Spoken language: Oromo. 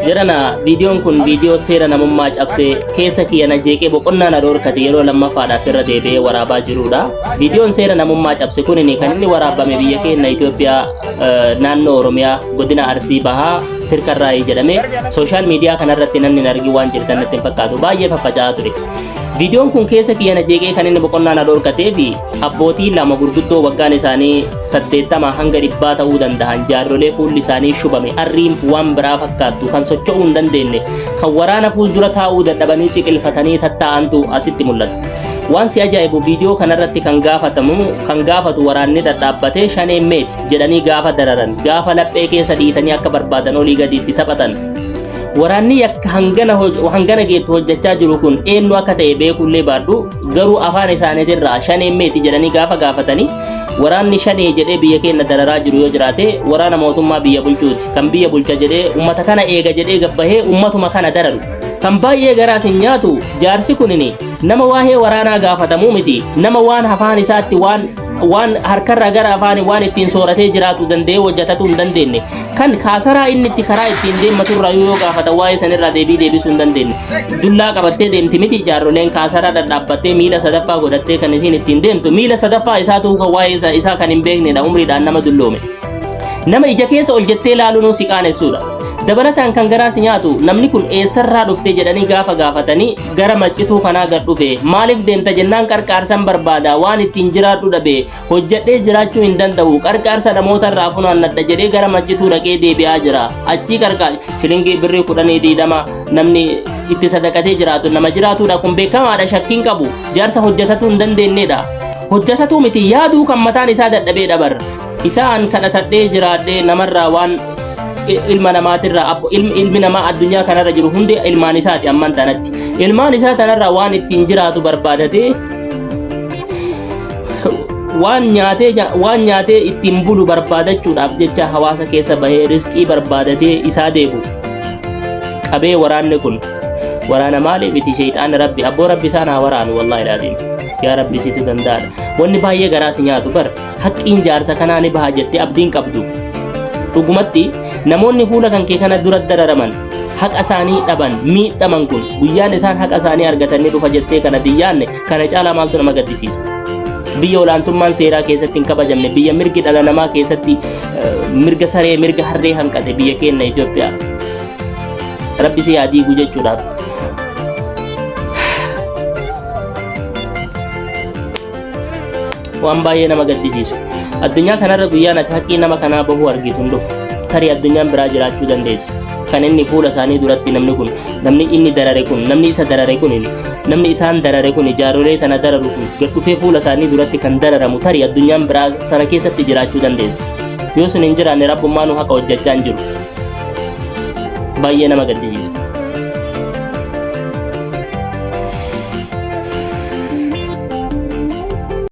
Jedhana viidiyoon kun viidiyoo seera namummaa cabsee keessa kiyyana jeeqee boqonnaan adoorkate yeroo lammaffaadhaaf irra deebi'ee waraabaa jirudha. Viidiyoon seera namummaa cabse kun kan inni waraabame biyya keenya Itoophiyaa naannoo Oromiyaa godina Arsii Bahaa Sirkarraa jedhamee sooshaal miidiyaa kanarratti namni argi waan jirtan natti hin fakkaatu baay'ee faffaca'aa ture. Viidiyoon kun keessa kiyyana jeeqee kan inni boqonnaan adoorkatee fi abbootii lama gurguddoo waggaan isaanii 80 hanga 100 ta'uu danda'an jaarrolee fuulli isaanii shubame arriin waan biraa fakkaattu kan socho'uu hin dandeenye kan waraana fuuldura taa'uu dadhabanii ciqilfatanii tattaa'antu asitti mul'ata. Waan si ajaa'ibu viidiyoo kanarratti kan gaafatu waraanni dhadhaabbatee shaneen meeti jedhanii gaafa dararan gaafa laphee keessa dhiitanii akka barbaadan olii gadiitti taphatan. Waraanni akka hangana geettu hojjechaa jiru kun eenyu akka ta'e beekullee baadhu garuu afaan isaaniitirraa shaneen meeti jedhanii gaafa gaafatanii waraanni shanee jedhee biyya keenya dararaa jiru yoo jiraate waraana mootummaa biyya bulchuuti kan biyya bulcha jedhee ummata kana eega jedhee gabbahee ummatuma kana dararu kan baay'ee garaas hin nyaatu jaarsi kunini nama waa'ee waraanaa gaafatamuu miti nama waan afaan isaatti waan harkarra gara afaan waan ittiin sooratee jiraatu danda'ee hojjetatu hin dandeenye kan kaasaraa inni itti karaa ittiin deematurraa yoo gaafatan waa'ee sanirraa deebisuu hin dandeenye dullaa qabattee deemti miti jaarroleen kaasaraa dhadhaabbattee miila sadaffaa godhattee kan isiin ittiin deemtu miila sadaffaa isaatu kan waa'ee isaa kan hin beeknedha umriidhaan nama dulloome nama ija keessa ol jettee laaluun si qaanessuudha. Dabalataan kan garaas nyaatu namni kun eessarraa dhufte jedhanii gaafa gaafatanii gara maccituu kanaa gad dhufe maaliif deemta jennaan qarqaarsan barbaada waan ittiin jiraadhu dhabe hojjedhee jiraachuu hin danda'u qarqaarsa namootarraa funaannadha jedhee gara maccituu dhaqee deebi'aa jira achii qarqaar shilingii birrii 10 namni itti sadaqatee jiraatu nama jiraatudha kun beekamaadha shakkiin qabu jaarsa hojjetatu hin dandeenyedha hojjetatu miti yaaduu kan mataan isaa dadhabee dhabar isaan kadhatadhee jiraadhee namarraa waan ilma namaatirraa ilmi namaa addunyaa kanarra jiru hundi ilmaan isaati amman tanatti ilmaan isaa tanarraa waan ittiin jiraatu barbaadatee waan nyaatee ittiin bulu barbaadachuudhaaf jecha hawaasa keessa bahee riskii barbaadatee isaa deebu qabee waraanni kun waraana maaliif itti sheeyxaan rabbi abboo rabbi isaan haa waraanu wallaahi laazim yaa rabbi situ danda'adha wanni baay'ee garaas nyaatu bar haqqiin jaarsa kanaa ni baha jettee abdiin qabdu dhugumatti namoonni fuula kan kee kana dura dararaman haqa isaanii dhaban miidhaman kun guyyaan isaan haqa isaanii argatanii dhufa jettee kana diyyaanne kana caalaa maaltu nama gaddisiisa biyya olaantummaan seeraa keessatti hin kabajamne biyya mirgi dhala namaa keessatti mirga saree mirga harree hanqate biyya keenya Itoophiyaa rabbi si yaadiigu jechuudhaaf waan baay'ee nama gaddisiisu addunyaa kanarra guyyaan ati haqqii nama kanaa bahuu argitu hin dhufu tarii addunyaan biraa jiraachuu dandeessi kan inni fuula isaanii duratti namni inni darare kun namni isa darare kun namni isaan darare kun jaarrolee tana dararu kun gad dhufee fuula isaanii duratti kan dararamu tarii addunyaan biraa sana keessatti jiraachuu dandeessi yoo sun hin jiraanne rabbummaan haqa hojjechaa hin jiru baay'ee nama gaddisiisa.